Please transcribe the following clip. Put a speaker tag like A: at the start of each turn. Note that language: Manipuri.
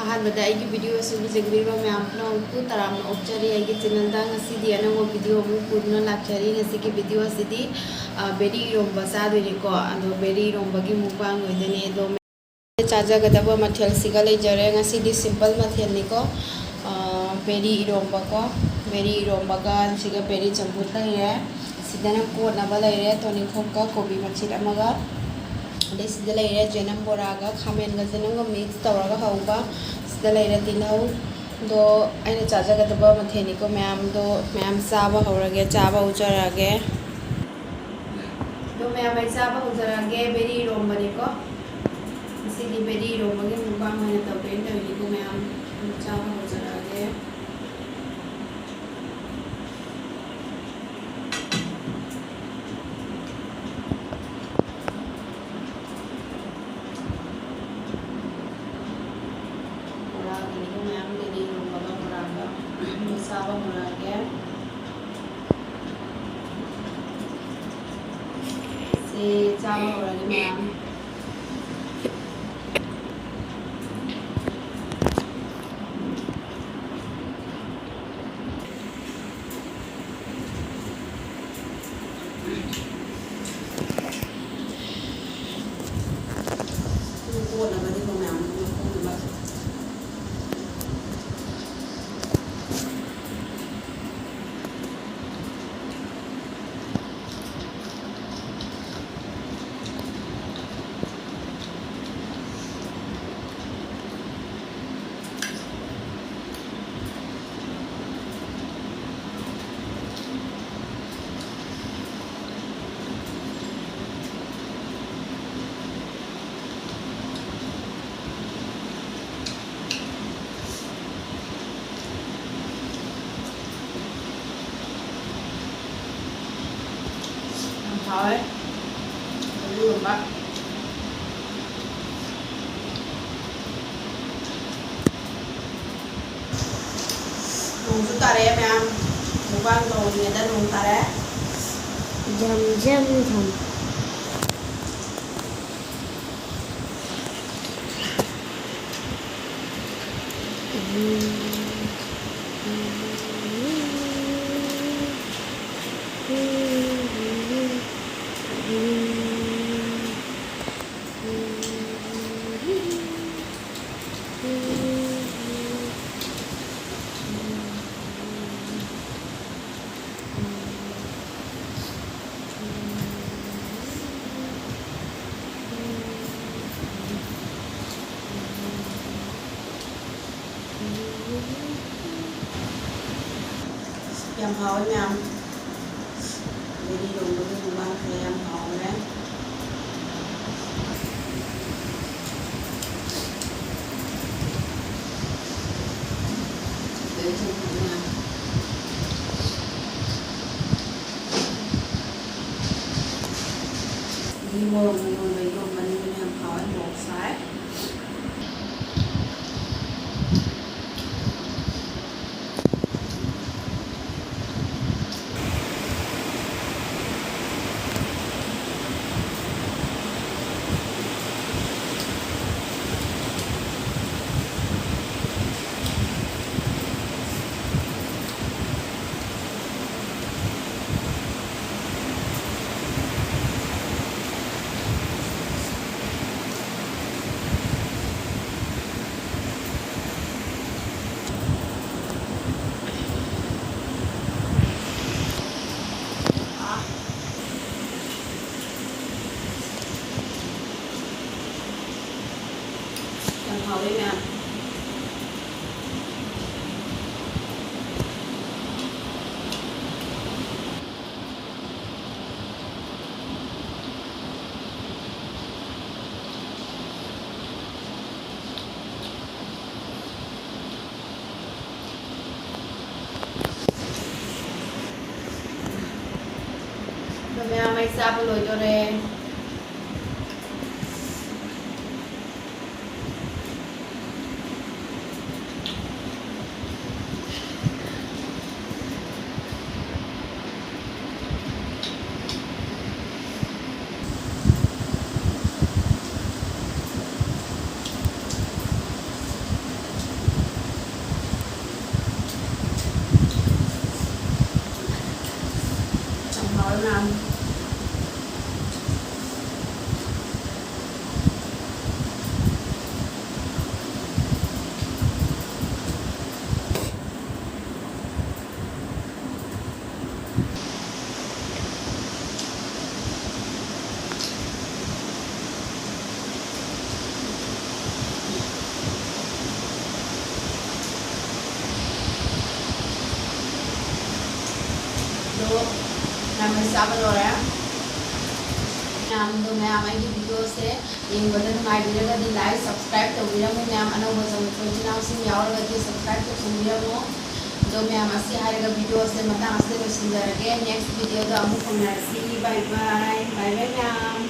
A: ꯑꯍꯥꯟꯕꯗ ꯑꯩꯒꯤ ꯚꯤꯗꯤꯑꯣ ꯑꯁꯤ ꯌꯦꯡꯕꯤꯔꯤꯕ ꯃꯌꯥꯝ ꯄꯨꯝꯅꯃꯛꯄꯨ ꯇꯔꯥꯝꯅ ꯑꯣꯛꯆꯔꯤ ꯑꯩꯒꯤ ꯆꯦꯅꯦꯜꯗ ꯉꯁꯤꯗꯤ ꯑꯅꯧꯕ ꯚꯤꯗꯤꯑꯣ ꯑꯃꯨꯛ ꯄꯨꯗꯨꯅ ꯂꯥꯛꯆꯔꯤ ꯉꯁꯤꯒꯤ ꯚꯤꯗꯤꯑꯣ ꯑꯁꯤꯗꯤ ꯕꯦꯔꯤ ꯏꯔꯣꯝꯕ ꯆꯥꯗꯣꯏꯅꯤꯀꯣ ꯑꯗꯣ ꯕꯦꯔꯤ ꯏꯔꯣꯝꯕꯒꯤ ꯃꯨꯛꯕꯥꯡ ꯑꯣꯏꯗꯣꯏꯅꯤ ꯑꯗꯣ ꯆꯥꯖꯒꯗꯕ ꯃꯊꯦꯜꯁꯤꯒ ꯂꯩꯖꯔꯦ ꯉꯁꯤꯗꯤ ꯁꯤꯝꯄꯜ ꯃꯊꯦꯜꯅꯤꯀꯣ ꯕꯦꯔꯤ ꯏꯔꯣꯝꯕꯀꯣ ꯕꯦꯔꯤ ꯏꯔꯣꯝꯕꯒ ꯁꯤꯒ ꯕꯦꯔꯤ ꯆꯝꯐꯨꯠ ꯂꯩꯔꯦ ꯁꯤꯗꯅ ꯀꯣꯠꯅꯕ ꯂꯩꯔꯦ ꯇꯣꯅꯤꯡꯈꯣꯛꯀ ꯀꯣꯕꯤ ꯃꯆꯤꯠ ꯑꯃꯒ ꯑꯗꯩ ꯁꯤꯗ ꯂꯩꯔꯦ ꯖꯦꯅꯝ ꯕꯣꯔꯥꯒ ꯈꯥꯃꯦꯟꯒ ꯖꯦꯅꯝꯒ ꯃꯤꯛꯁ ꯇꯧꯔꯒ ꯍꯧꯕ ꯁꯤꯗ ꯂꯩꯔꯦ ꯇꯤꯜꯍꯧ ꯗꯣ ꯑꯩꯅ ꯆꯥꯖꯒꯗꯕ ꯃꯊꯦꯜꯅꯤꯀꯣ ꯃꯌꯥꯝ ꯆꯥꯕ ꯍꯧꯔꯒꯦ ꯆꯥꯕ ꯍꯧꯖꯔꯛꯑꯒꯦ ꯑꯗꯣ ꯃꯌꯥꯝ ꯑꯩ ꯆꯥꯕ ꯍꯧꯖꯔꯛꯑꯒꯦ ꯕꯦꯔꯤ ꯏꯔꯣꯝꯕꯅꯤꯀꯣ ꯉꯁꯤꯗꯤ ꯕꯦꯔꯤ ꯏꯔꯣꯝꯕꯒꯤ ꯃꯨꯛꯕꯥꯡ ꯑꯣꯏꯅ ꯇꯧꯒꯦꯅ ꯇꯧꯔꯤꯅꯤꯀꯣ ꯃꯌꯥꯝ ꯆꯥꯕ ꯍꯧꯖꯔꯛꯑꯒꯦ ꯕꯣꯔꯥꯒꯤꯅꯤꯀꯣ ꯃꯌꯥꯝ ꯕꯦꯔꯤ ꯏꯔꯣꯝꯕꯒ ꯕꯣꯔꯥꯒ ꯆꯥꯕ ꯍꯧꯔꯛꯑꯒꯦ ꯁꯤ ꯆꯥꯕ ꯍꯧꯔꯒꯦ ꯃꯌꯥꯝ ꯀꯣꯠꯅꯕꯅꯤꯀꯣ ꯃꯌꯥꯝ ꯀꯣꯠꯅꯕ ꯍꯥꯎꯋꯦ ꯑꯗꯨꯒꯨꯝꯕ ꯅꯣꯡꯁꯨ ꯇꯥꯔꯛꯑꯦ ꯃꯌꯥꯝ ꯃꯨꯛꯕꯥꯡ ꯇꯧꯔꯤꯉꯩꯗ ꯅꯣꯡ ꯇꯥꯔꯛꯑꯦ
B: ꯖꯝ ꯖꯝ ꯖꯝ
A: ꯌꯥꯝ ꯍꯥꯎꯋꯦ ꯃꯌꯥꯝ ꯕꯦꯔꯤ ꯏꯔꯣꯝꯕꯒꯤ ꯃꯨꯛꯕꯥꯡꯁꯦ ꯌꯥꯝ ꯍꯥꯎꯔꯦ ꯕꯦꯔꯤ ꯆꯝꯐꯨꯠ ꯃꯌꯥꯝ ꯃꯣꯔꯣꯛꯅ ꯂꯣꯟꯕ ꯏꯔꯣꯝꯕꯅꯤꯅ ꯌꯥꯝ ꯍꯥꯎꯋꯦ ꯃꯣꯔꯣꯛ ꯁꯥꯏ ꯌꯥꯝ ꯍꯥꯎꯋꯦ ꯃꯌꯥꯝ ꯑꯗꯣ ꯃꯌꯥꯝ ꯑꯩ ꯆꯥꯕ ꯂꯣꯏꯗꯣꯔꯦ चाबा लोरे मैम मैम वीडियो से येंबदा नुंगाइबिरगदि लाइक सब्सक्राइब तौबिरमु मैम अनौबा चैनल सब्सक्राइब तौसनबिरमु दो मैम असी हाइरगा वीडियो से मता असे लोसिंजरगे नेक्स्ट वीडियो दा अमु फंगनारसी bye bye bye bye ma'am